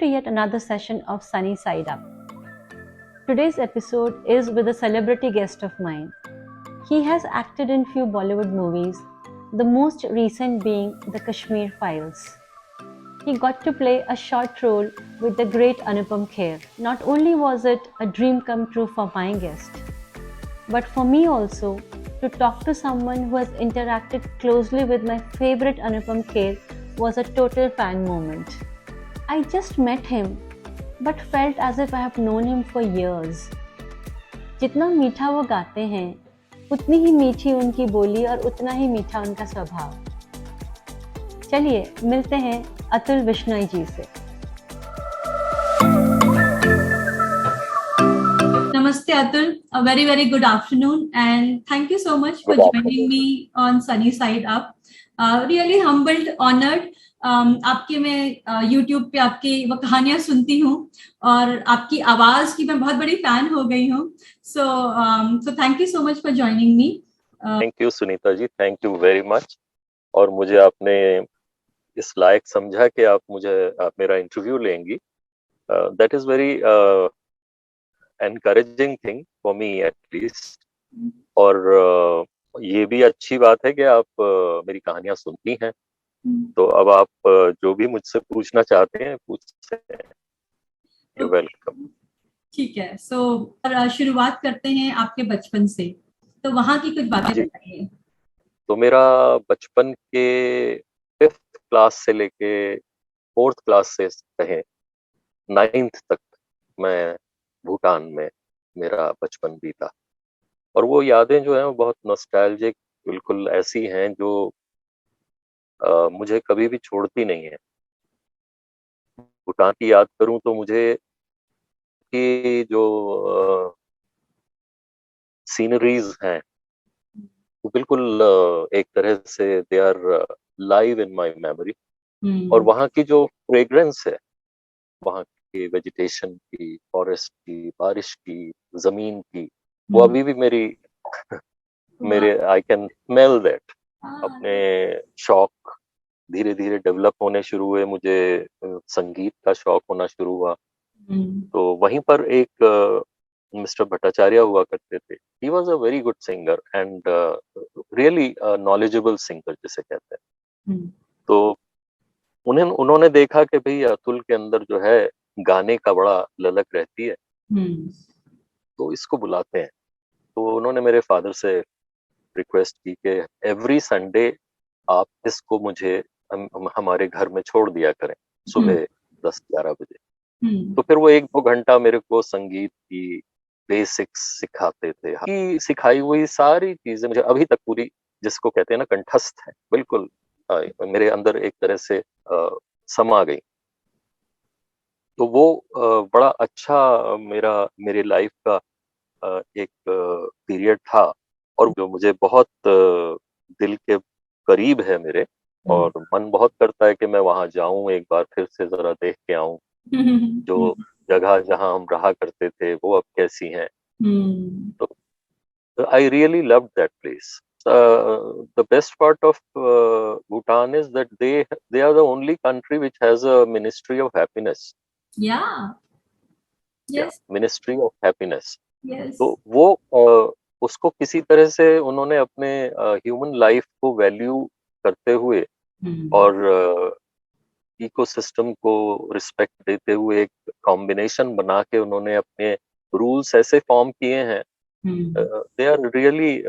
yet another session of Sunny Side Up. Today's episode is with a celebrity guest of mine. He has acted in few Bollywood movies, the most recent being The Kashmir Files. He got to play a short role with the great Anupam Kher. Not only was it a dream come true for my guest, but for me also to talk to someone who has interacted closely with my favorite Anupam Kher was a total fan moment. I just met him but felt as if I have known him for years. जितना मीठा वो गाते हैं, उतनी ही मीठी उनकी बोली और उतना ही मीठा उनका स्वभाव। चलिए मिलते हैं अतुल बिश्नोई जी से। Namaste Atul, a very good afternoon and thank you so much for joining me on Sunny Side Up. Really humbled, honored. आपके मैं YouTube पे आपकी वो कहानियां सुनती हूँ और आपकी आवाज की मैं बहुत बड़ी फैन हो गई हूँ. So thank you so much for joining me. Thank you Sunita ji, thank you very much. और मुझे आपने इस लायक समझा कि आप मेरा इंटरव्यू लेंगी. That is very encouraging thing for me at least. और ये भी अच्छी बात है कि आप मेरी कहानियां सुनती हैं. तो अब आप जो भी मुझसे पूछना चाहते हैं पूछ सकते हैं. You're welcome. ठीक है. So शुरुआत करते हैं आपके बचपन से. तो वहाँ की कुछ बातें बताइए. तो मेरा बचपन के 5th क्लास से लेके 4th क्लास से कहें 9th तक मैं भूटान में मेरा बचपन बीता. और वो यादें जो हैं वो बहुत नॉस्टैल्जिक बिल्कुल ऐसी हैं जो मुझे कभी भी छोड़ती नहीं है. भूटान की याद करूं तो मुझे कि जो सीनरीज हैं वो बिल्कुल एक तरह से they are live in my memory. और वहाँ की जो फ्रेग्रेंस है, वहाँ की वेजिटेशन की, फॉरेस्ट की, बारिश की, जमीन की, वो अभी भी मेरे आई कैन स्मेल दैट. अपने शौक धीरे धीरे डेवलप होने शुरू हुए. मुझे संगीत का शौक होना शुरू हुआ. तो वहीं पर एक मिस्टर भट्टाचार्य हुआ करते थे. He was a very good singer and really knowledgeable singer जिसे कहते हैं. तो उन्होंने देखा कि भाई अतुल के अंदर जो है गाने का बड़ा ललक रहती है, तो इसको बुलाते हैं. तो उन्होंने मेरे फादर से रिक्वेस्ट की कि एवरी संडे आप इसको मुझे हमारे घर में छोड़ दिया करें सुबह 10-11 बजे. तो फिर वो 1-2 घंटा मेरे को संगीत की बेसिक्स सिखाते थे. की सिखाई हुई सारी चीजें मुझे अभी तक पूरी, जिसको कहते हैं ना, कंठस्थ है बिल्कुल. मेरे अंदर एक तरह से समा गई. तो वो बड़ा अच्छा मेरे लाइफ का एक पीरियड था और जो मुझे बहुत दिल के करीब है मेरे. और मन बहुत करता है कि मैं वहां जाऊं, एक बार फिर से जरा देख के आऊं जो जगह जहां हम रहा करते थे वो अब कैसी हैं. तो I really love that place. The best part of Bhutan is that they are the only country which has a Ministry of Happiness. Yeah. Yes. Yeah, Ministry of Happiness. Yes. तो वो उसको किसी तरह से उन्होंने अपने ह्यूमन लाइफ को value करते हुए और इकोसिस्टम को रिस्पेक्ट देते हुए एक कॉम्बिनेशन बना के उन्होंने अपने रूल्स ऐसे फॉर्म किए हैं. They are really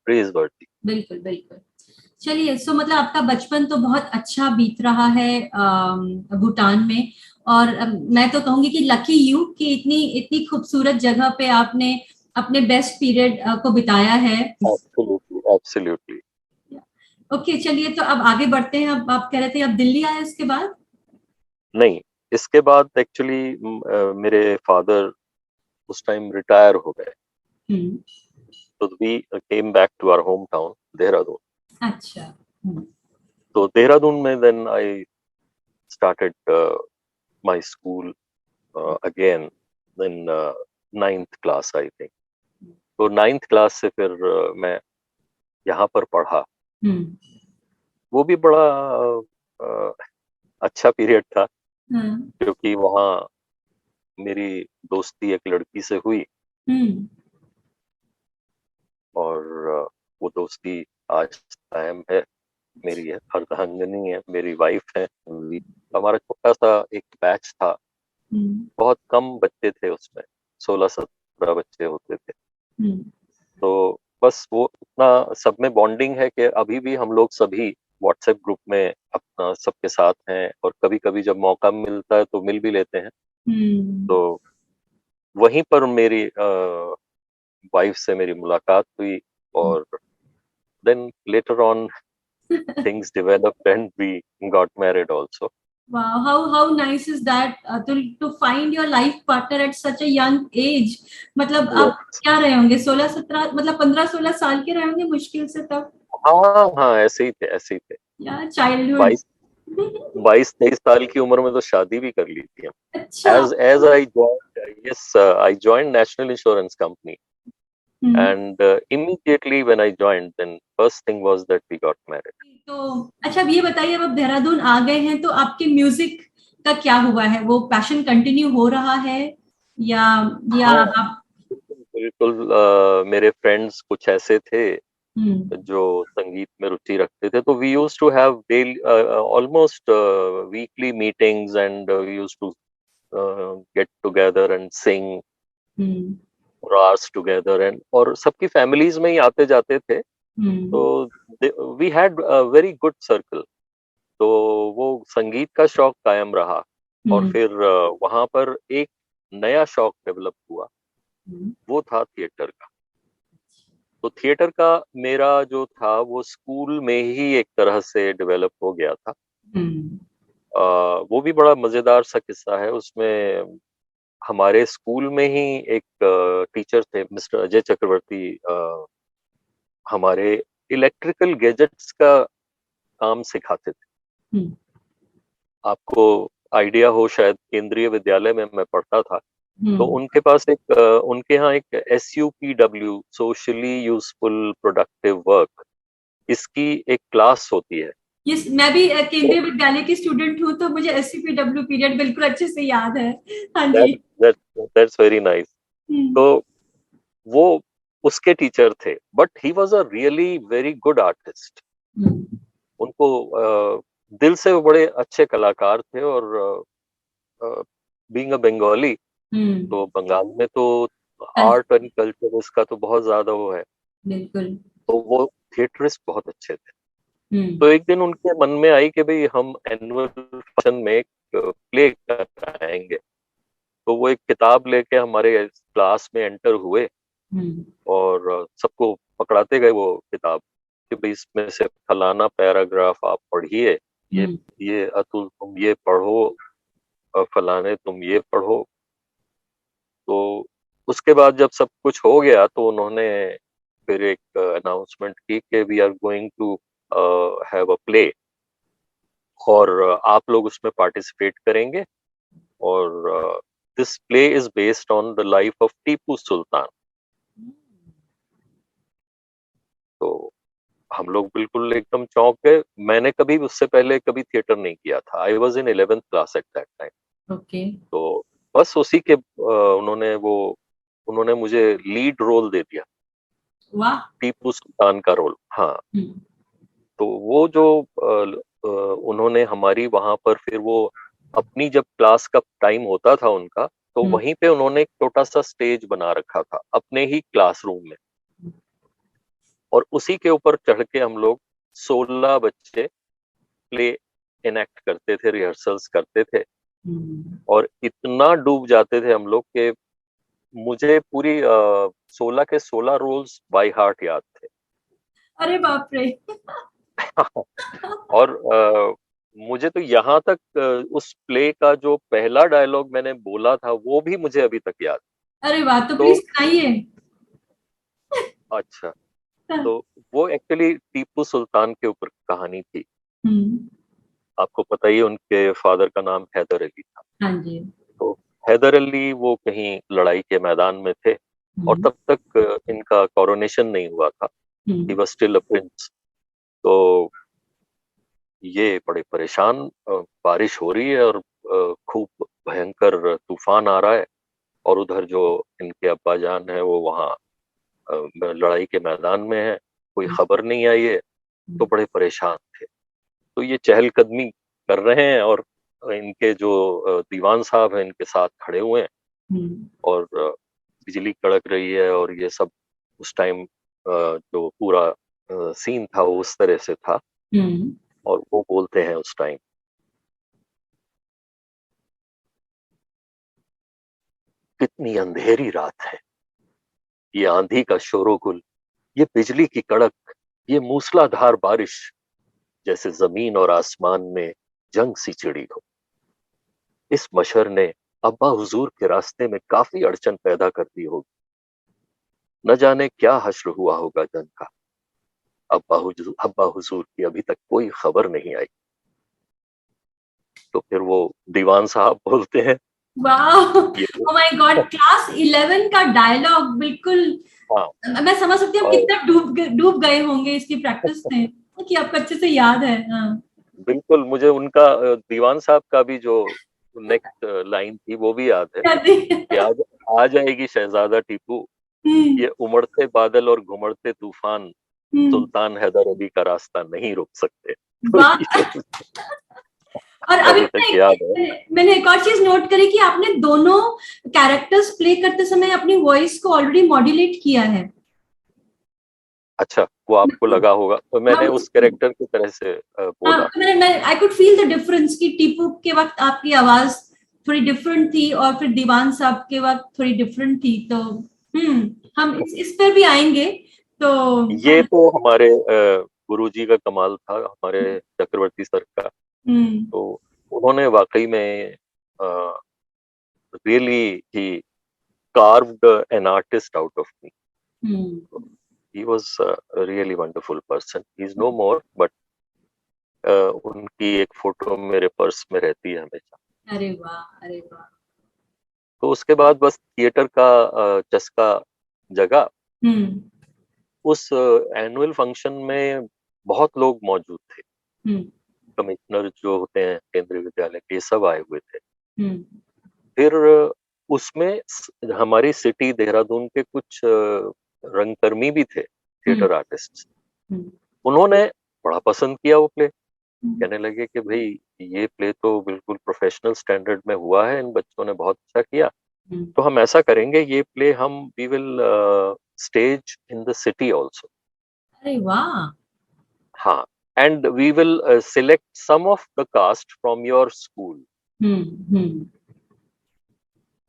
praiseworthy. बिल्कुल बिल्कुल. चलिए, सो मतलब आपका बचपन तो बहुत अच्छा बीत रहा है भूटान में. और मैं तो कहूंगी कि लकी यू कि इतनी खूबसूरत जगह पे आपने अपने बेस्ट पीरियड को बिताया है. एब्सोल्युटली. ओके, चलिए तो अब आगे बढ़ते हैं. अब आप कह रहे थे अब दिल्ली आए इसके बाद? नहीं, इसके बाद एक्चुअली मेरे फादर उस टाइम रिटायर हो गए. तो we came back to our home town Dehradun. अच्छा. तो देहरादून में then I started my school again in 9th class I think. तो 9th क्लास से फिर मैं यहाँ पर पढ़ा. वो भी बड़ा अच्छा पीरियड था. क्योंकि वहाँ मेरी दोस्ती एक लड़की से हुई और वो दोस्ती आज कायम है। मेरी अर्धांगिनी है, मेरी वाइफ है। हमारा छोटा सा एक बैच था, बहुत कम बच्चे थे उसमें, 16-17 बच्चे होते थे। तो बस वो इतना सब में बॉन्डिंग है कि अभी भी हम लोग सभी व्हाट्सएप ग्रुप में अपना सबके साथ हैं, और कभी कभी जब मौका मिलता है तो मिल भी लेते हैं। तो वहीं पर मेरी वाइफ से मेरी मुलाकात हुई, और then later on things developed and we got married also. Wow, how nice is that to find your life partner at such a young age. मतलब आप Yes. क्या रहे होंगे, 16-17 मतलब 15-16 साल के रहे होंगे मुश्किल से तब। हाँ हाँ, ऐसे ही थे, ऐसे ही थे। यार चाइल्डहुड। 22-23 साल की उम्र में तो शादी भी कर ली थी हम। अच्छा। As I joined, yes, I joined National Insurance Company, and immediately when I joined, then first thing was that we got married. तो अच्छा, अब ये बताइए, अब आप देहरादून आ गए हैं तो आपके म्यूजिक का क्या हुआ है? वो पैशन कंटिन्यू हो रहा है या हाँ, आप? बिल्कुल। मेरे फ्रेंड्स कुछ ऐसे थे जो संगीत में रुचि रखते थे, तो we used to have daily almost weekly meetings, and we used to get together and sing for hours together, and और सबकी फैमिलीज में ही आते जाते थे। तो we had a very good circle. तो वो संगीत का शौक कायम रहा, और फिर वहां पर एक नया शौक डेवलप हुआ, वो था थिएटर का। तो थिएटर का मेरा जो था वो स्कूल में ही एक तरह से डेवलप हो गया था। वो भी बड़ा मजेदार सा किस्सा है। उसमें हमारे स्कूल में ही एक टीचर थे, मिस्टर अजय चक्रवर्ती। हमारे इलेक्ट्रिकल गैजेट्स का काम सिखाते थे। आपको आइडिया हो शायद, केंद्रीय विद्यालय में मैं पढ़ता था, तो उनके पास एक उनके यहाँ एक SUPW, socially useful productive work, इसकी एक क्लास होती है। यस, मैं भी केंद्रीय विद्यालय की स्टूडेंट हूँ, तो मुझे SCPW पीरियड बिल्कुल अच्छे से याद है। हाँ जी। That's very nice. तो वो उसके टीचर थे, but he was a really very good artist. उनको दिल से वो बड़े अच्छे कलाकार थे, और बीइंग अ बंगाली, तो बंगाल में तो आर्ट एंड कल्चर इसका तो बहुत ज्यादा वो है। बिल्कुल। तो वो थिएटरिस्ट बहुत अच्छे थे। तो एक दिन उनके मन में आई कि भाई हम एनुअल फंक्शन में एक प्ले कराएंगे। तो वो एक किताब लेके हमारे क्लास में एंटर हुए, और सबको पकड़ाते गए वो किताब कि भाई इसमें से फलाना पैराग्राफ आप पढ़िए, ये अतुल तुम ये पढ़ो, फलाने तुम ये पढ़ो। तो उसके बाद जब सब कुछ हो गया, तो उन्होंने फिर एक अनाउंसमेंट की कि we are going to have a play, और आप लोग उसमें पार्टिसिपेट करेंगे, और this play is based on the life of Tipu Sultan. तो हम लोग बिल्कुल एकदम चौंक गए। मैंने कभी उससे पहले कभी थिएटर नहीं किया था। I was in 11th class at that time. Okay. तो बस उसी के उन्होंने मुझे लीड रोल दे दिया, वाह। टीपू सुल्तान का रोल। हाँ। तो वो जो उन्होंने हमारी वहां पर फिर वो अपनी जब क्लास का टाइम होता था उनका, तो वहीं पे उन्होंने एक छोटा सा स्टेज बना रखा था अपने ही क्लासरूम में, और उसी के ऊपर चढ़ के हम लोग 16 बच्चे प्ले इनेक्ट करते थे, रिहर्सल्स करते थे, और इतना डूब जाते थे हम लोग के मुझे पूरी 16 के 16 रोल्स बाय हार्ट याद थे। अरे बाप रे। और मुझे तो यहाँ तक उस प्ले का जो पहला डायलॉग मैंने बोला था वो भी मुझे अभी तक याद। अरे वाह, तो तो प्लीज सुनाइए। अच्छा, तो वो एक्चुअली टीपू सुल्तान के ऊपर कहानी थी। आपको पता ही है, उनके फादर का नाम हैदर अली था। हाँ जी। तो हैदर अली वो कहीं लड़ाई के मैदान में थे, और तब तक इनका कोरोनेशन नहीं हुआ था। He was still a prince. तो ये बड़े परेशान, बारिश हो रही है, और खूब भयंकर तूफान आ रहा है और उधर जो इनके अब्बा जान है वो वहाँ लड़ाई के मैदान में है, कोई खबर नहीं आई है, तो बड़े परेशान थे। तो ये चहलकदमी कर रहे हैं और इनके जो दीवान साहब हैं इनके साथ खड़े हुए हैं और बिजली कड़क रही है और ये सब उस टाइम जो पूरा सीन था वो उस तरह से था। और वो बोलते हैं उस टाइम, कितनी अंधेरी रात है, ये आंधी का शोरोगुल, ये बिजली की कड़क, ये मूसलाधार बारिश, जैसे जमीन और आसमान में जंग सी छिड़ी हो। इस मशर ने अब्बा हुजूर के रास्ते में काफी अड़चन पैदा कर दी होगी। न जाने क्या हश्र हुआ होगा जंग का। अब्बा हुजूर की अभी तक कोई खबर नहीं आई। तो फिर वो दीवान साहब बोलते हैं, वाह, ओ माय गॉड, क्लास 11 का डायलॉग, बिल्कुल। हाँ, मैं समझ सकती हूँ कितना डूब गए होंगे इसकी प्रैक्टिस में, कि आपको अच्छे से याद है। हाँ, बिल्कुल। मुझे उनका दीवान साहब का भी जो नेक्स्ट लाइन थी वो भी याद है कि आज आ जाएगी शहजादा टीपू, ये उमड़ते बादल और घुमड़ते तूफान, सुल्तान हैदर अली का रास्ता नहीं रोक सकते। तो ये और अभी अभी तक याद है। मैंने एक और चीज नोट करी कि आपने दोनों कैरेक्टर्स प्ले करते समय अपनी वॉइस को ऑलरेडी मॉड्यूलेट किया है। अच्छा, वो आपको लगा होगा, तो मैंने उस कैरेक्टर की तरह से बोला। मैं I could feel the difference कि टीपू के वक्त आपकी आवाज थोड़ी डिफरेंट थी और फिर दीवान साहब के वक्त थोड़ी डिफरेंट थी। तो हम इस पर भी आएंगे। तो ये तो हमारे गुरुजी का कमाल था, हमारे चक्रवर्ती सर का। तो उन्होंने वाकई में really he carved an artist out of me. He was a really wonderful person. He's no more, but उनकी एक फोटो मेरे पर्स में रहती है हमेशा। अरे वाह, अरे वाह। तो उसके बाद बस थिएटर का चस्का जगा। उस एनुअल फंक्शन में बहुत लोग मौजूद थे। कमिश्नर जो होते हैं केंद्रीय विद्यालय के, सब आए हुए थे। फिर उसमें हमारी सिटी देहरादून के कुछ रंगकर्मी भी थे, थिएटर आर्टिस्ट। उन्होंने बड़ा पसंद किया वो प्ले। कहने लगे कि भाई ये प्ले तो बिल्कुल प्रोफेशनल स्टैंडर्ड में हुआ है, इन बच्चों ने बहुत अच्छा किया। तो हम ऐसा करेंगे, ये प्ले हम we will stage in the city also. अरे वाह। हाँ, and we will select some of the cast from your school.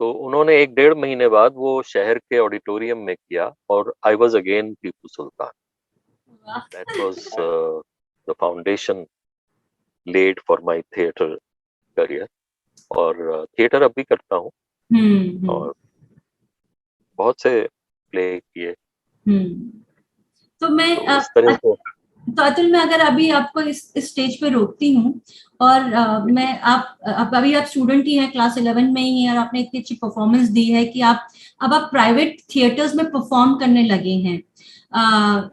तो उन्होंने 1-1.5 महीने बाद वो शहर के ऑडिटोरियम में किया और I was again Tipu Sultan. That was the foundation laid for my theatre career. और थिएटर अब भी करता हूँ और बहुत से प्ले किए। तो मैं तो इस तरह से तो अतुल, मैं अगर अभी आपको इस स्टेज पे रोकती हूँ और मैं आप अभी आप स्टूडेंट ही हैं, क्लास 11 में ही हैं, और आपने इतनी अच्छी परफॉर्मेंस दी है कि अब आप प्राइवेट थिएटर्स में परफॉर्म करने लगे हैं,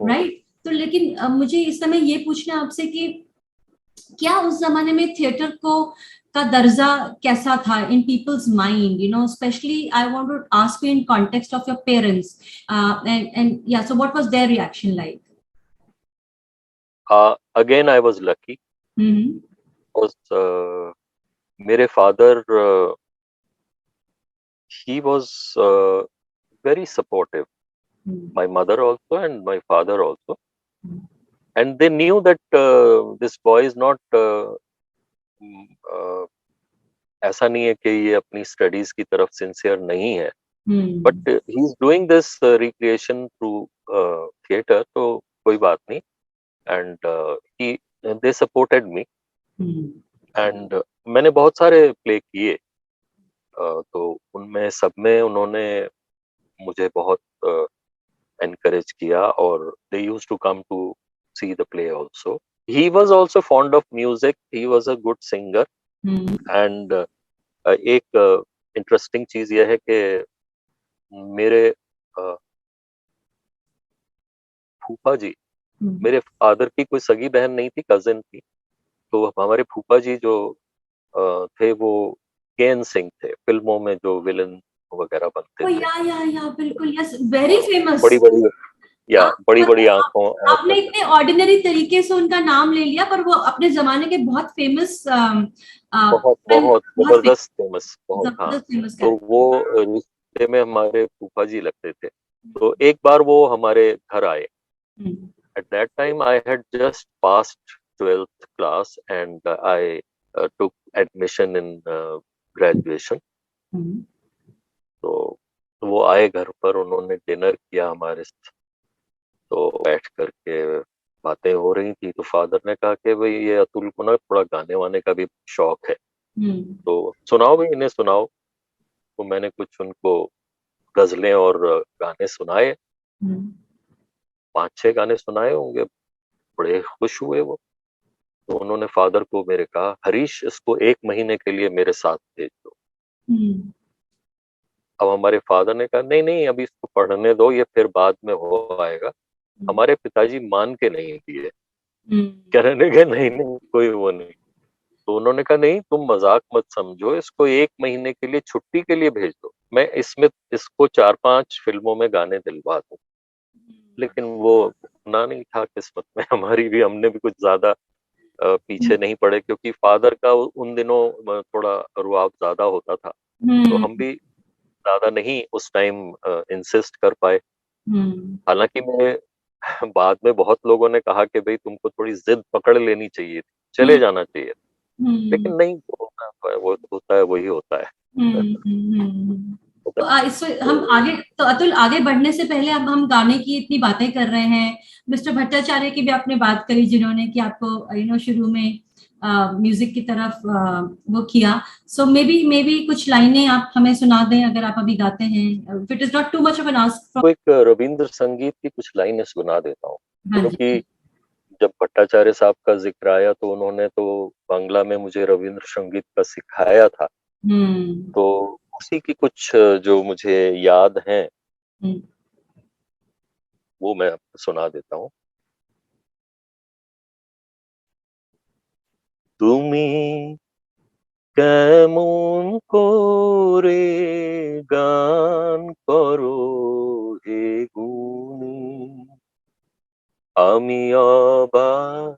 राइट? तो लेकिन मुझे इस समय ये पूछना है आपसे कि क्या उस जमाने में थिएटर को का दर्जा कैसा था in people's mind, you know, specially I want to ask you in context of your parents, and yeah, so what was their reaction like? again I was lucky because मेरे father he was very supportive, my mother also and my father also, and they knew that this boy is not ऐसा नहीं है कि ये अपनी studies की तरफ sincere नहीं है, but he is doing this recreation through theatre, तो कोई बात नहीं। And he they supported me and मैंने बहुत सारे प्ले किए। तो उनमें सब में उन्होंने मुझे बहुत एनकरेज किया और they used to come to see the play also. He was also fond of music, he was a good singer. And एक इंटरेस्टिंग चीज यह है कि मेरे फूफा जी, मेरे फादर की कोई सगी बहन नहीं थी, कजिन थी। तो हमारे फूफा जी जो थे वो केन सिंह थे, फिल्मों में जो विलन वगैरह बनते ओ थे। या बिल्कुल, यस, वेरी फेमस। बड़ी बड़ी, या बड़ी बड़ी आंखों आपने इतने ऑर्डिनरी तरीके से उनका नाम ले लिया, पर वो अपने जमाने के बहुत फेमस, बहुत बहुत जबरदस्त फेमस, बहुत। हाँ, जबरदस्त फेमस तो कैरेक्टर। वो रिश्ते में हमारे फूफा जी लगते थे। तो एक बार वो हमारे घर आए। At that time, I had just passed 12th class and I took admission in graduation. तो वो आए घर पर, उन्होंने डिनर किया हमारे साथ। तो बैठ करके बातें हो रही थी, तो फादर ने कहा कि भाई ये अतुल को ना थोड़ा गाने वाने का भी शौक है, तो सुनाओ भाई, इन्हें सुनाओ। तो मैंने कुछ उनको गजलें और गाने सुनाए, 5-6 गाने सुनाए होंगे। बड़े खुश हुए वो। तो उन्होंने फादर को मेरे कहा, हरीश इसको 1 महीने के लिए मेरे साथ भेज दो। अब हमारे फादर ने कहा, नहीं नहीं, अभी इसको पढ़ने दो, ये फिर बाद में हो आएगा। हमारे पिताजी मान के नहीं दिए, कहने के नहीं नहीं कोई वो नहीं। तो उन्होंने कहा, नहीं तुम मजाक मत समझो, इसको 1 महीने के लिए छुट्टी के लिए भेज दो, मैं इसमें इसको 4-5 फिल्मों में गाने दिलवा दूं। लेकिन वो ना नहीं था किस्मत में हमारी भी, हमने भी कुछ ज्यादा पीछे नहीं पड़े, क्योंकि फादर का उन दिनों थोड़ा रुआब ज्यादा होता था। तो हम भी ज्यादा नहीं उस टाइम इंसिस्ट कर पाए। हालांकि मैं बाद में बहुत लोगों ने कहा कि भाई तुमको थोड़ी जिद पकड़ लेनी चाहिए थी, चले जाना चाहिए, लेकिन नहीं, वो होता है वही होता है। तो हम आगे, तो अतुल आगे बढ़ने से पहले अब हम गाने की इतनी बातें कर रहे हैं, मिस्टर भट्टाचार्य की भी आपने बात करी, जिन्होंने कि आपको शुरू में म्यूजिक की तरफ वो किया। सो मे बी कुछ लाइनें आप हमें सुना दें, अगर आप अभी गाते हैं, it is not too much of an ask. तो एक रविंद्र संगीत की कुछ लाइनें सुना देता हूँ, हाँ क्योंकि जी। जब भट्टाचार्य साहब का जिक्र आया तो उन्होंने तो बांग्ला में मुझे रविंद्र संगीत का सिखाया था। तो उसी की कुछ जो मुझे याद हैं वो मैं आपको सुना देता हूँ। তুমি কেমন করে গান করো হে গুণী, আমি অবাক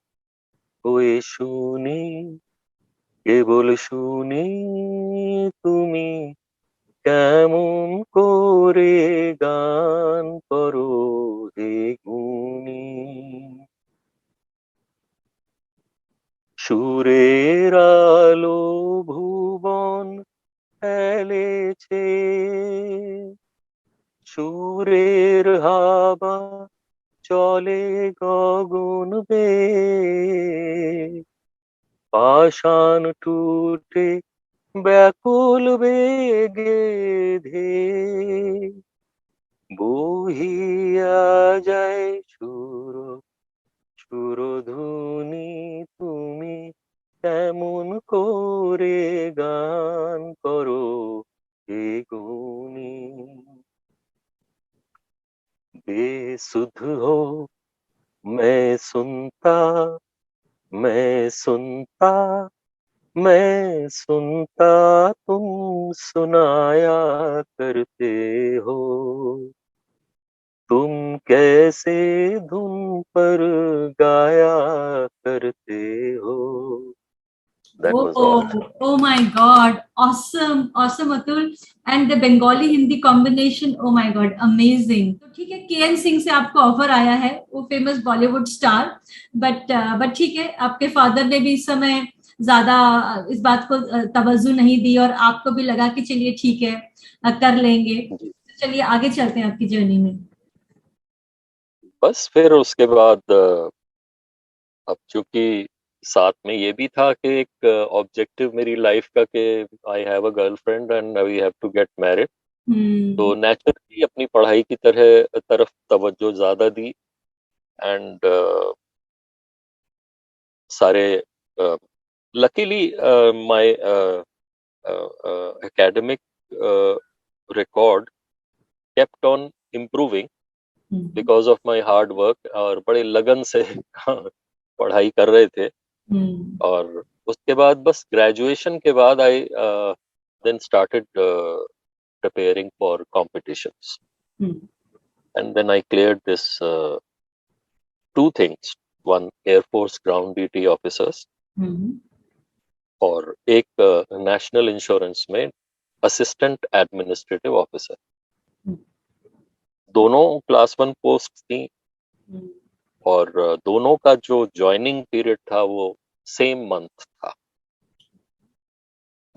হয়ে শুনি, কেবল শুনি তুমি কেমন করে গান করো হে গুণী। সুরের আলো ভুবন ফেলেছে, সুরের হাওয়া চলে গগন বেয়ে, পাষাণ টুটে ব্যাকুল বেগে ধেয়ে, বহিয়া যায় সুরধুনী, তুমি কেমন করে গান করো হে গুণী। बेसुध हो मैं सुनता, मैं सुनता, मैं सुनता, तुम सुनाया करते हो, तुम कैसे धुन पर गाया करते हो। That was all. Oh my God, awesome Atul, and the Bengali Hindi combination, oh my God, amazing। तो ठीक है, केएन सिंह से आपको ऑफर आया है, वो फेमस बॉलीवुड स्टार, बट ठीक है, आपके फादर ने भी इस समय ज्यादा इस बात को तवज्जो नहीं दी, और आपको भी लगा कि चलिए ठीक है, कर लेंगे। चलिए आगे चलते हैं आपकी जर्नी में। बस फिर उसके बाद अब चूंकि साथ में ये भी था कि एक ऑब्जेक्टिव मेरी लाइफ का कि I have a girlfriend and we have to get married, तो नेचुरली अपनी पढ़ाई की तरफ तवज्जो ज्यादा दी। एंड सारे luckily my academic record kept on improving because of my hard work, और बड़े लगन से पढ़ाई कर रहे थे। और उसके बाद बस ग्रेजुएशन के बाद I then started preparing for competitions. And then I cleared this two things. One, Air Force ground duty officers, और एक नेशनल इंश्योरेंस में असिस्टेंट एडमिनिस्ट्रेटिव ऑफिसर. दोनों क्लास 1 पोस्ट थी, और दोनों का जो ज्वाइनिंग पीरियड था वो सेम मंथ था.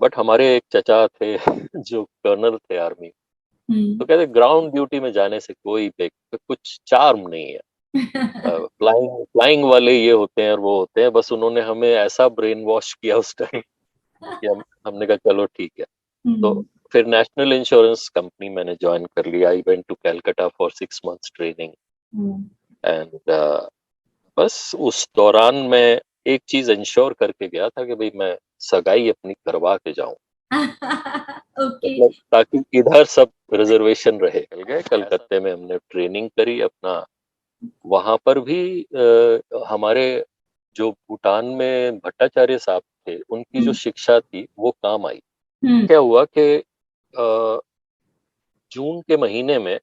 बट हमारे एक चचा थे जो कर्नल थे आर्मी, तो कहते ग्राउंड ड्यूटी में जाने से कोई कुछ चार्म नहीं है. फ्लाइंग वाले ये होते हैं और वो होते हैं. बस उन्होंने हमें ऐसा ब्रेन वॉश किया उस टाइम कि हमने कहा चलो ठीक है. तो फिर नेशनल इंश्योरेंस कंपनी मैंने ज्वाइन कर लिया. I went to Calcutta for 6 months training. And बस उस दौरान मैं एक चीज इंश्योर करके गया था कि भाई मैं सगाई अपनी करवा के जाऊं. मतलब ताकि इधर सब रिजर्वेशन रहे. गए कलकत्ते में, हमने ट्रेनिंग करी अपना. वहां पर भी हमारे जो भूटान में भट्टाचार्य साहब थे, उनकी जो शिक्षा थी वो काम आई. क्या हुआ कि जून के महीने में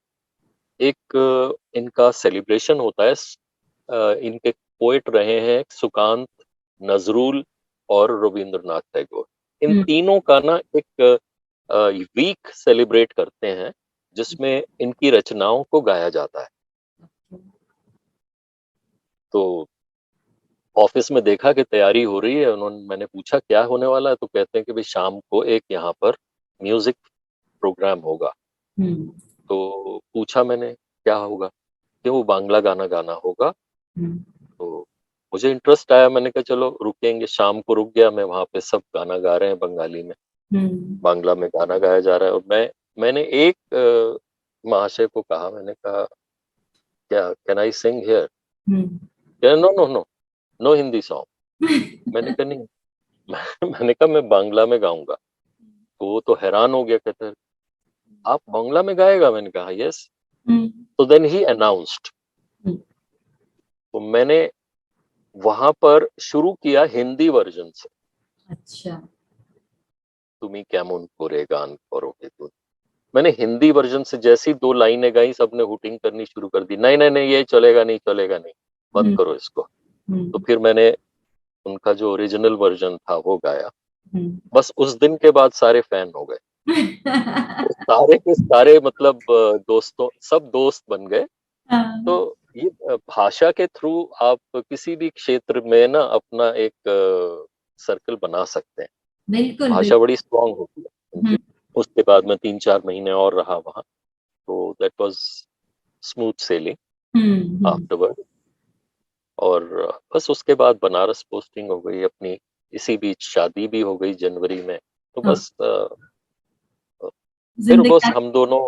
एक इनका सेलिब्रेशन होता है. इनके पोएट रहे हैं सुकांत, नजरुल और रविंद्रनाथ टैगोर. इन तीनों का ना एक वीक सेलिब्रेट करते हैं जिसमें इनकी रचनाओं को गाया जाता है. तो ऑफिस में देखा कि तैयारी हो रही है. मैंने पूछा क्या होने वाला है, तो कहते हैं कि भाई शाम को एक यहाँ पर म्यूजिक प्रोग्राम होगा. तो पूछा मैंने क्या होगा, कि वो बांग्ला गाना गाना होगा. तो मुझे इंटरेस्ट आया. मैंने कहा चलो रुकेंगे. शाम को रुक गया मैं. वहां पे सब गाना गा रहे हैं बंगाली में, बांग्ला में गाना गाया जा रहा है. और मैंने एक महाशय को कहा, मैंने कहा क्या can I sing here. No no no, no Hindi song. मैंने कहा नहीं. मैंने कहा मैं बांग्ला में गाऊंगा. तो वो तो हैरान हो गया. कहते आप बांग्ला में गाएगा. मैंने कहा यस. तो देन ही अनाउंस्ड. तो मैंने वहां पर शुरू किया हिंदी वर्जन से. अच्छा. तुम्ही कैमुन कोरे गान करोगे तुम. मैंने हिंदी वर्जन से जैसी 2 लाइनें गाई, सबने हुटिंग करनी शुरू कर दी. नहीं नहीं नहीं, ये चलेगा नहीं, चलेगा नहीं, बंद करो इसको. तो फिर मैंने उनका जो ओरिजिनल वर्जन था वो गाया. बस उस दिन के बाद सारे फैन हो गए. तो सारे के सारे मतलब दोस्तों, सब दोस्त बन गए. तो ये भाषा के थ्रू आप किसी भी क्षेत्र में ना अपना एक सर्कल बना सकते हैं. बिल्कुल. भाषा बड़ी स्ट्रांग होती है. उसके बाद मैं 3-4 महीने और रहा वहां. तो that was smooth selling afterward. और बस उसके बाद बनारस पोस्टिंग हो गई अपनी. इसी बीच शादी भी हो गई जनवरी में. तो बस फिर बस हम दोनों,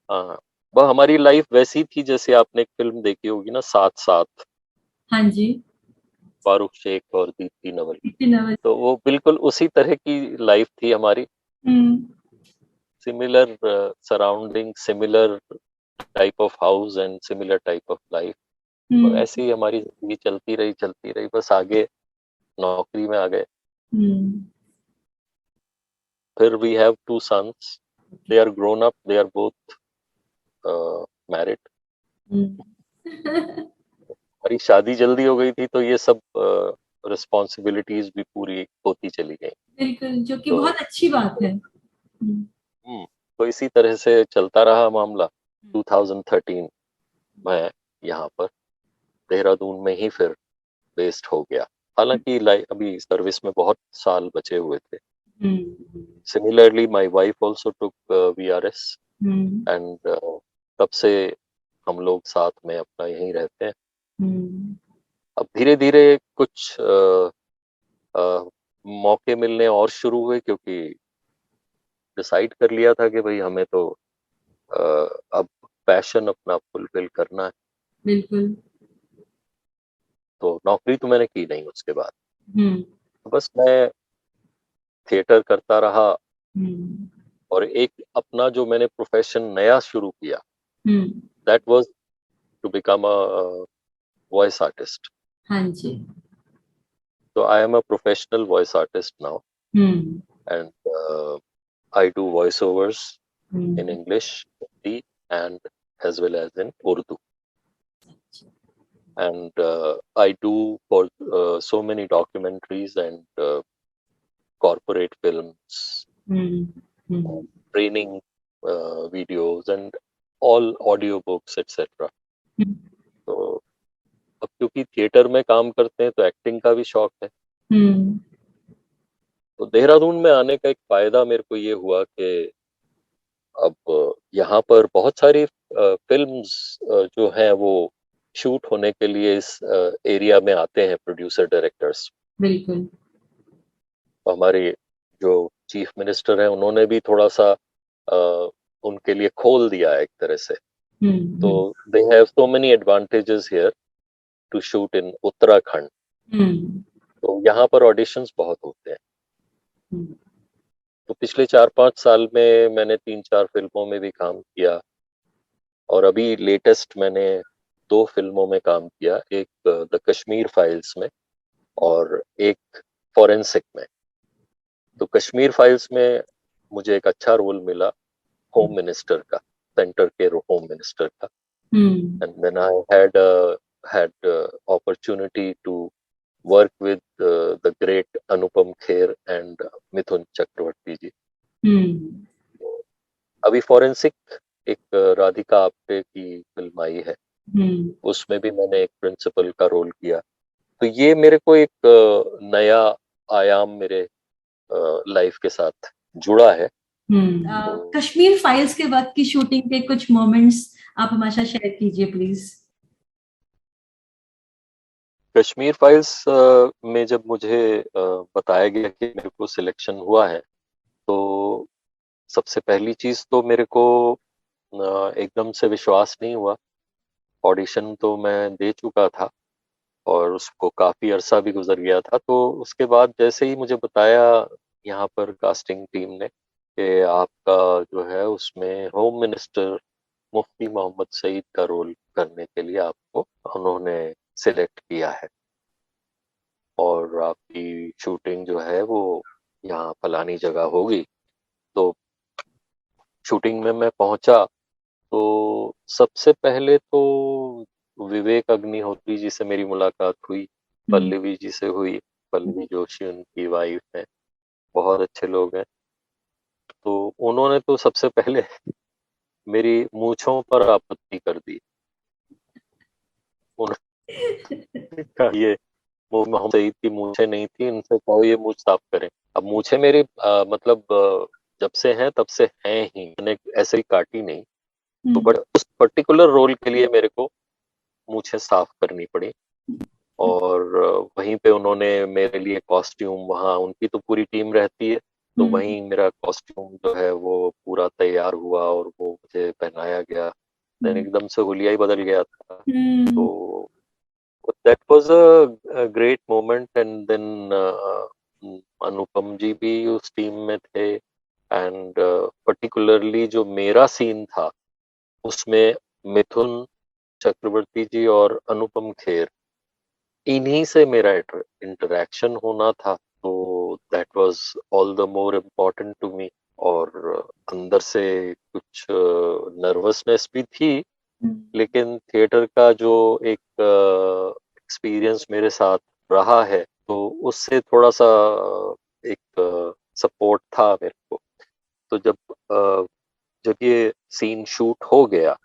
हाँ, वह हमारी लाइफ वैसी थी जैसे आपने एक फिल्म देखी होगी ना, साथ साथ. हाँ जी. फारूक शेख और दीप्ति नवल. तो वो बिल्कुल उसी तरह की लाइफ थी हमारी. Similar surrounding, similar type of house and similar type of life. और ऐसे ही हमारी जिंदगी चलती रही. बस आगे नौकरी में आ गए. फिर we have 2 sons. They are grown up. They are both married. हमारी शादी जल्दी हो गई थी तो ये सब रिस्पॉन्सिबिलिटीज भी पूरी होती चली गई. बिल्कुल, जो कि बहुत अच्छी बात है. तो इसी तरह से चलता रहा मामला. 2013 मैं यहाँ पर देहरादून में ही फिर बेस्ड हो गया. हालांकि अभी सर्विस में बहुत साल बचे हुए थे. Similarly, my wife also took VRS. and तब से हम लोग साथ में अपना यहीं रहते हैं. अब धीरे धीरे कुछ मौके मिलने और शुरू हुए, क्योंकि डिसाइड कर लिया था कि भाई हमें तो अब पैशन अपना फुलफिल करना है. बिल्कुल. तो नौकरी तो मैंने की नहीं उसके बाद. तो बस मैं थिएटर करता रहा. और एक अपना जो मैंने प्रोफेशन नया शुरू किया, that was to become a voice artist. हाँ जी. So I am a professional voice artist now, and I do voiceovers in English, Hindi, and as well as in Urdu. And I do for so many documentaries and corporate films, training videos, and all audiobooks, etc. तो अब क्योंकि theatre में काम करते हैं तो acting का भी शौक है। तो देहरादून में आने का एक फायदा मेरे को ये हुआ कि अब यहाँ पर बहुत सारी फिल्म्स जो हैं वो शूट होने के लिए इस एरिया में आते हैं प्रोड्यूसर डायरेक्टर्स। बिल्कुल। हमारे जो चीफ मिनिस्टर हैं उन्होंने भी थोड़ा सा उनके लिए खोल दिया एक तरह से। तो they have so many advantages here to shoot in Uttarakhand. तो यहाँ पर ऑडिशंस बहुत होते हैं। तो पिछले 4-5 साल में मैंने 3-4 फिल्मों में भी काम किया, और अभी लेटेस्ट मैंने 2 फिल्मों में काम किया, एक द कश्मीर फाइल्स में और एक फॉरेंसिक में। तो कश्मीर फाइल्स में मुझे एक अच्छा रोल मिला होम मिनिस्टर का, सेंटर के होम मिनिस्टर का, and then I had opportunity to work with the great Anupam Kher and Mithun Chakraborty जी। अभी फॉरेंसिक एक राधिका आप्टे की फिल्म आई है, उसमें भी मैंने एक प्रिंसिपल का रोल किया। तो ये मेरे को एक नया आयाम मेरे लाइफ के साथ जुड़ा है। कश्मीर फाइल्स के वक्त की शूटिंग के कुछ मोमेंट्स आप हमारे साथ शेयर कीजिए प्लीज। कश्मीर फाइल्स में जब मुझे बताया गया कि मेरे को सिलेक्शन हुआ है, तो सबसे पहली चीज तो मेरे को एकदम से विश्वास नहीं हुआ। ऑडिशन तो मैं दे चुका था और उसको काफी अरसा भी गुजर गया था। तो उसके बाद जैसे ही मुझे बताया यहाँ पर कास्टिंग टीम ने कि आपका जो है उसमें होम मिनिस्टर मुफ्ती मोहम्मद सईद का रोल करने के लिए आपको उन्होंने सिलेक्ट किया है, और आपकी शूटिंग जो है वो यहाँ फलानी जगह होगी। तो शूटिंग में मैं पहुंचा तो सबसे पहले तो विवेक अग्निहोत्री जी से मेरी मुलाकात हुई, पल्लवी जी से हुई। पल्लवी जोशी उनकी वाइफ है, बहुत अच्छे लोग हैं। तो उन्होंने तो सबसे पहले मेरी मूंछों पर आपत्ति कर दी। उन्होंने कहा ये मोहम्मद सईद की मूंछें नहीं थी, इनसे कहो ये मूंछ साफ करें। अब मूंछें मेरी मतलब जब से हैं तब से हैं ही, मैंने ऐसे ही काटी नहीं। तो बट उस पर्टिकुलर रोल के लिए मेरे को मूंछें साफ करनी पड़ी, और वहीं पे उन्होंने मेरे लिए कॉस्ट्यूम, वहाँ उनकी तो पूरी टीम रहती है, तो वहीं मेरा कॉस्ट्यूम जो है वो पूरा तैयार हुआ और वो मुझे पहनाया गया। देन एकदम से हुलिया ही बदल गया था। तो that was a great moment. And then Anupam ji भी उस टीम में थे, एंड पर्टिकुलरली जो मेरा सीन था उसमें मिथुन चक्रवर्ती जी और अनुपम खेर, इन्हीं से मेरा इंटरेक्शन होना था। तो that was all the more important to me. और अंदर से कुछ नर्वसनेस भी थी, लेकिन थिएटर का जो एक एक्सपीरियंस मेरे साथ रहा है तो उससे थोड़ा सा एक सपोर्ट था मेरे को। तो जब ये सीन शूट हो गया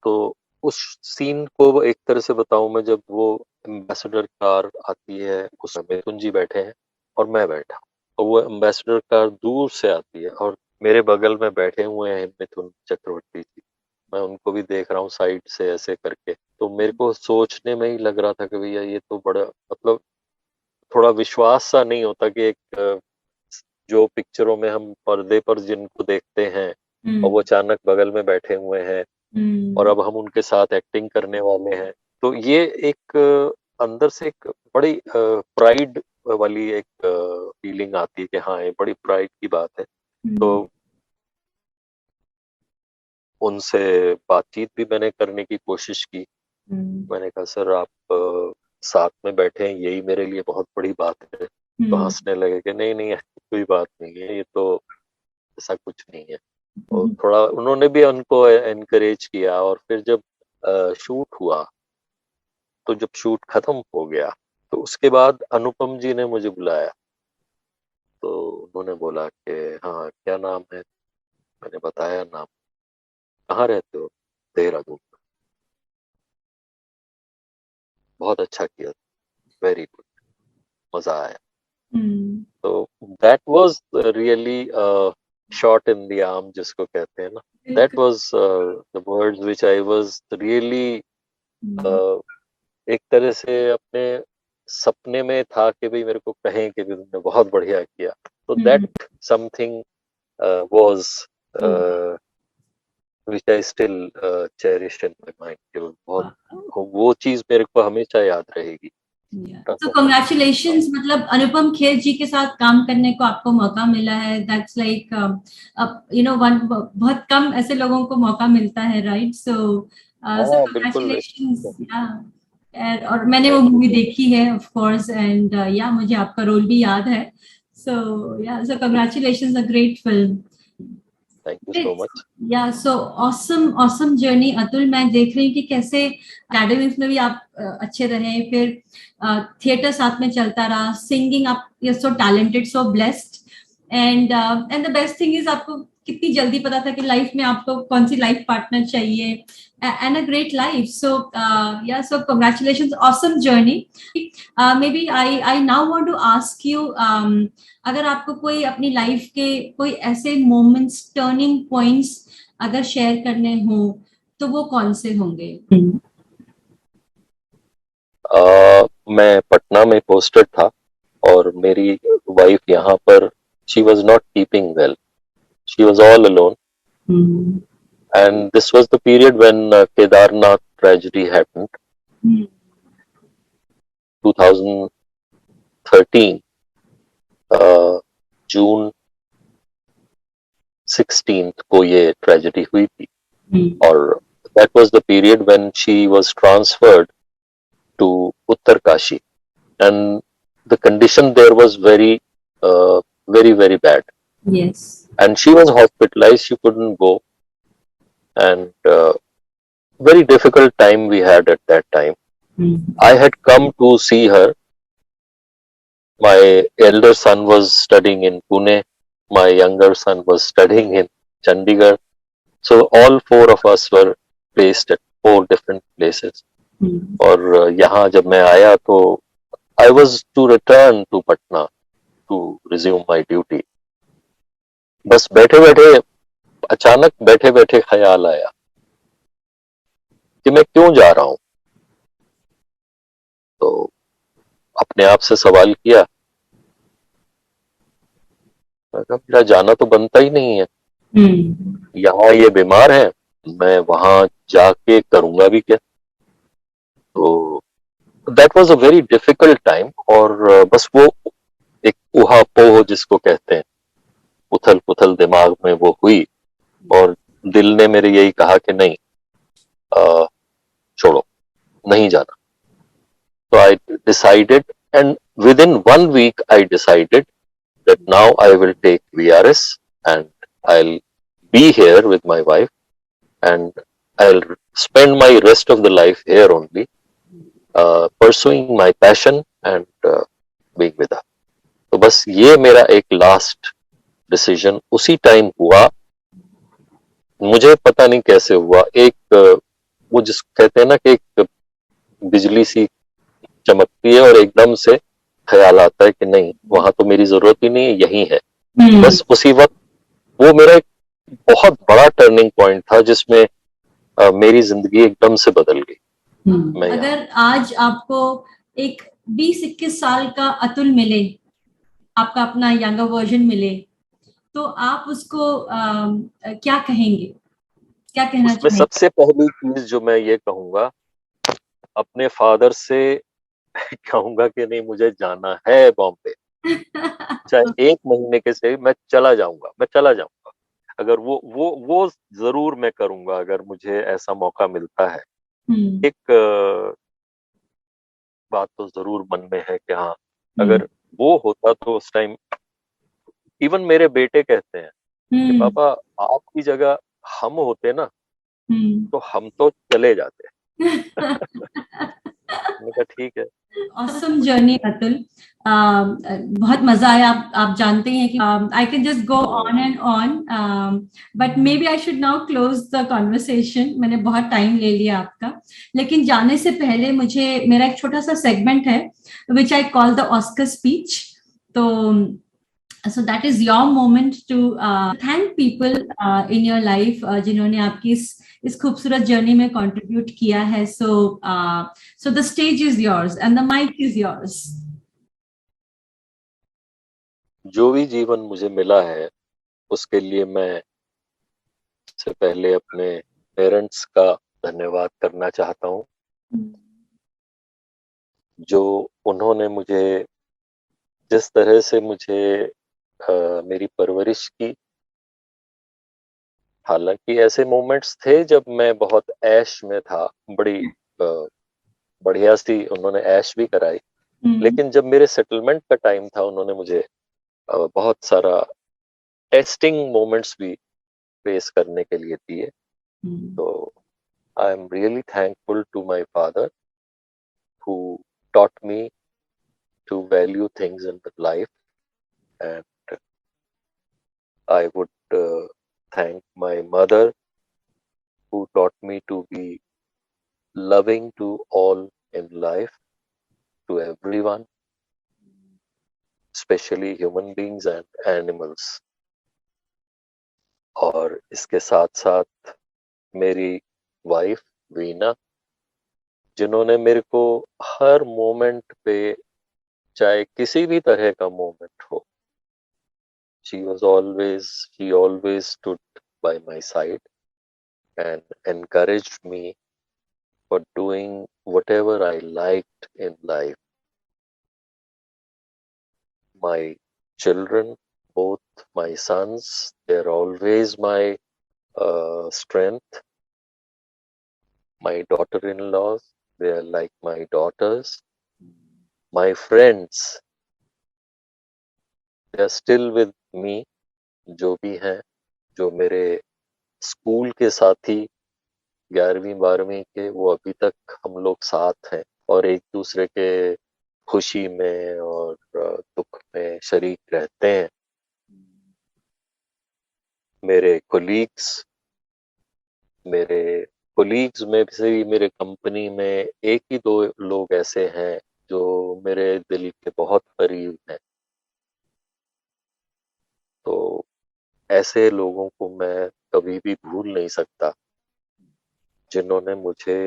तो उस सीन को एक तरह से बताऊं मैं, जब वो एम्बेसडर कार आती है उसमें मिथुन जी बैठे हैं और मैं बैठा, और वो एम्बेसडर कार दूर से आती है और मेरे बगल में बैठे हुए हैं मिथुन चक्रवर्ती जी। मैं उनको भी देख रहा हूँ साइड से ऐसे करके। तो मेरे को सोचने में ही लग रहा था कि भैया ये तो बड़ा, मतलब थोड़ा विश्वास सा नहीं होता कि एक जो पिक्चरों में हम पर्दे पर जिनको देखते हैं और वो अचानक बगल में बैठे हुए हैं और अब हम उनके साथ एक्टिंग करने वाले हैं। तो ये एक अंदर से एक बड़ी प्राइड वाली एक फीलिंग आती है कि हाँ ये बड़ी प्राइड की बात है। तो उनसे बातचीत भी मैंने करने की कोशिश की। मैंने कहा सर आप साथ में बैठे हैं, यही मेरे लिए बहुत बड़ी बात है। तो हंसने लगे कि नहीं नहीं ऐसी कोई बात नहीं है, ये तो ऐसा कुछ नहीं है। और थोड़ा उन्होंने भी उनको एनकरेज किया। और फिर जब शूट हुआ, तो जब शूट खत्म हो गया, तो उसके बाद अनुपम जी ने मुझे बुलाया। तो उन्होंने बोला कि हाँ क्या नाम है, मैंने बताया नाम। कहाँ रहते हो? देहरादून। बहुत अच्छा किया, वेरी गुड, मजा आया। तो that was really shot in the arm जिसको कहते हैं ना, that was the words which I was really एक तरह से अपने सपने में था कि भाई मेरे को कहें कि भी तुमने बहुत बढ़िया किया। तो that something was which I still cherish in my mind कि वो चीज मेरे को हमेशा याद रहेगी। So congratulations, मतलब अनुपम खेर जी के साथ काम करने को आपको मौका मिला है। That's like one बहुत कम ऐसे लोगों को मौका मिलता है, right? So congratulations, yeah. और मैंने वो मूवी देखी है of course, and मुझे आपका रोल भी याद है। So so congratulations, a great film. Thank you so much. Yeah, so awesome journey, Atul. मैं देख रही हूँ कि कैसे एकेडमिक्स में भी आप अच्छे रहे, फिर थिएटर साथ में चलता रहा, सिंगिंग आप so talented, so blessed, and the best thing is आपको कितनी जल्दी पता था कि लाइफ में आपको कौन सी लाइफ पार्टनर चाहिए, and a great life. So congratulations, awesome journey. Maybe I now want to ask you, अगर आपको कोई अपनी लाइफ के कोई ऐसे मोमेंट्स, टर्निंग पॉइंट्स अगर शेयर करने हो तो वो कौन से होंगे? मैं पटना में पोस्टेड था और मेरी वाइफ यहाँ पर, she was not keeping well, she was all alone. And this was the period when Kedarnath tragedy happened. 2013 June 16th को ये ट्रेजेडी हुई थी। और that was the period when she was transferred to Uttarkashi, and the condition there was very very bad. Yes. And she was hospitalized, she couldn't go, and very difficult time we had at that time. I had come to see her. My elder son was studying in Pune, my younger son was studying in Chandigarh, so all four of us were placed at 4 different places. और यहाँ जब मैं आया तो I was to return to Patna to resume my duty. बस बैठे बैठे अचानक बैठे बैठे ख्याल आया कि मैं क्यों जा रहा हूं। तो अपने आप से सवाल किया, मेरा जाना तो बनता ही नहीं है। यहाँ ये बीमार है, मैं वहां जाके करूंगा भी क्या? तो that was a very difficult time. और बस वो एक ऊहापोह जिसको कहते हैं, उथल पुथल दिमाग में वो हुई, और दिल ने मेरे यही कहा कि नहीं, छोड़ो, नहीं जाना। तो I decided, and with in 1 week I decided that now I will take VRS and I'll be here with my wife and I'll spend my rest of the life here only, pursuing my passion and being with her. तो बस ये मेरा एक last decision उसी time हुआ। मुझे पता नहीं कैसे हुआ, एक वो जिस कहते हैं ना कि एक बिजली सी चमकती है और एकदम से ख्याल आता है कि नहीं, वहां तो मेरी जरूरत ही नहीं है, यही है। बस उसी वक्त वो मेरा एक बहुत बड़ा टर्निंग पॉइंट था जिसमें मेरी जिंदगी एकदम से बदल गई। अगर आज आपको एक 20-21 साल का अतुल मिले, आपका अपना यंगर वर्जन मिले, तो आप उसको क्या कहेंगे, क्या कहना चाहेंगे? सबसे पहली चीज जो मैं ये कहूंगा, अपने फादर से कहूंगा कि नहीं, मुझे जाना है बॉम्बे, चाहे 1 महीने के से मैं चला जाऊंगा। अगर वो जरूर मैं करूंगा अगर मुझे ऐसा मौका मिलता है। एक बात तो जरूर मन में है कि हाँ, अगर वो होता तो उस टाइम, इवन मेरे बेटे कहते हैं कि पापा आपकी जगह हम होते ना तो हम तो चले जाते। मैंने कहा ठीक है। ऑसम जर्नी अतुल, बहुत मजा आया। आप जानते हैं कि I can just go on and on, but maybe I should now close the conversation. मैंने बहुत टाइम ले लिया आपका, लेकिन जाने से पहले मुझे मेरा एक छोटा सा सेगमेंट है which I call the Oscar speech. तो so that is your moment to thank people in your life जिन्होंने आपकी इस खूबसूरत जर्नी में कंट्रीब्यूट किया है। so the stage is yours and the mic is yours. जो भी जीवन मुझे मिला है उसके लिए मैं सबसे पहले अपने पेरेंट्स का धन्यवाद करना चाहता हूँ, जो उन्होंने मुझे जिस तरह से मुझे मेरी परवरिश की। हालांकि ऐसे मोमेंट्स थे जब मैं बहुत ऐश में था, बड़ी बढ़िया सी उन्होंने ऐश भी कराई, लेकिन जब मेरे सेटलमेंट का टाइम था उन्होंने मुझे बहुत सारा टेस्टिंग मोमेंट्स भी फेस करने के लिए दिए। तो I am really thankful to my father who taught me to value things in life, and I would thank my mother who taught me to be loving to all in life, to everyone, especially human beings and animals. और इसके साथ साथ मेरी wife Veena, जिन्होंने मेरे को हर moment पे, चाहे किसी भी तरह का मोमेंट हो, she always stood by my side and encouraged me for doing whatever I liked in life. My children, both my sons, they're always my strength. My daughter-in-laws, they are like my daughters. My friends, they are still with me. जो भी हैं, जो मेरे school के साथी 11वीं 12वीं के, वो अभी तक हम लोग साथ हैं और एक दूसरे के खुशी में और दुख में शरीक रहते हैं। मेरे कोलीग्स में से मेरे कंपनी में एक ही दो लोग ऐसे हैं जो मेरे दिल के बहुत करीब हैं। तो ऐसे लोगों को मैं कभी भी भूल नहीं सकता, जिन्होंने मुझे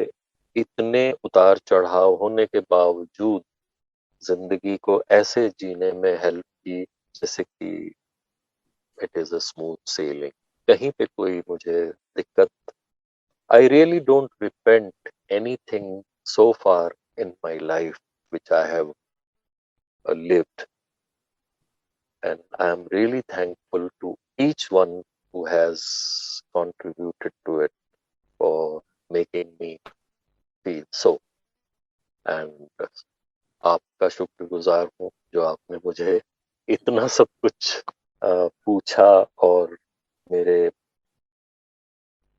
इतने उतार चढ़ाव होने के बावजूद जिंदगी को ऐसे जीने में हेल्प की जैसे कि it is a smooth selling. कहीं पे कोई मुझे दिक्कत, I really don't repent anything so far in my life which I have lived, and I am really thankful to each one who has contributed to it for making me feel so. And आपका शुक्रगुजार हूँ जो आपने मुझे इतना सब कुछ पूछा और मेरे,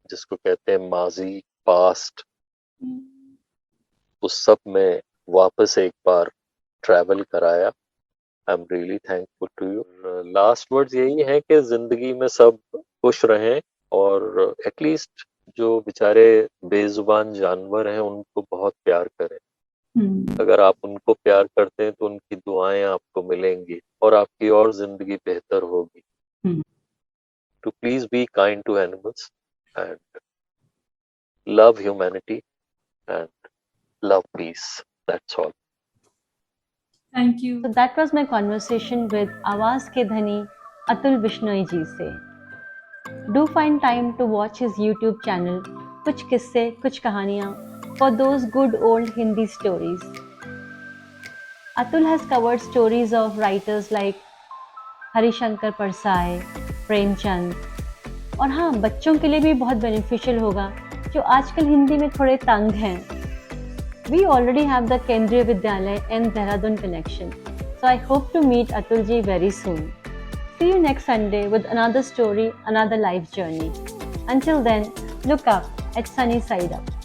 जिसको कहते हैं माजी, पास्ट, उस सब में वापस एक बार ट्रैवल कराया। I am really thankful to you. Last words यही है कि जिंदगी में सब खुश रहें और एटलीस्ट जो बेचारे बेजुबान जानवर हैं उनको बहुत प्यार करें। अगर आप उनको प्यार करते हैं तो उनकी दुआएं आपको मिलेंगी और आपकी और जिंदगी बेहतर होगी। To please be kind to animals and love humanity and love peace. That's all. Thank you. So that was my conversation with आवाज के धनी अतुल बिश्नोई जी से। Do find time to watch his YouTube channel कुछ किस्से कुछ कहानियाँ for those good old Hindi stories. Atul has covered stories of writers like Harishankar Parsai, Premchand, और हाँ, बच्चों के लिए भी बहुत बेनिफिशियल होगा जो आजकल हिंदी में थोड़े तंग हैं। We already have the Kendriya Vidyalaya and Dehradun connection, so I hope to meet Atulji very soon. See you next Sunday with another story, another life journey. Until then, look up at Sunny Side Up.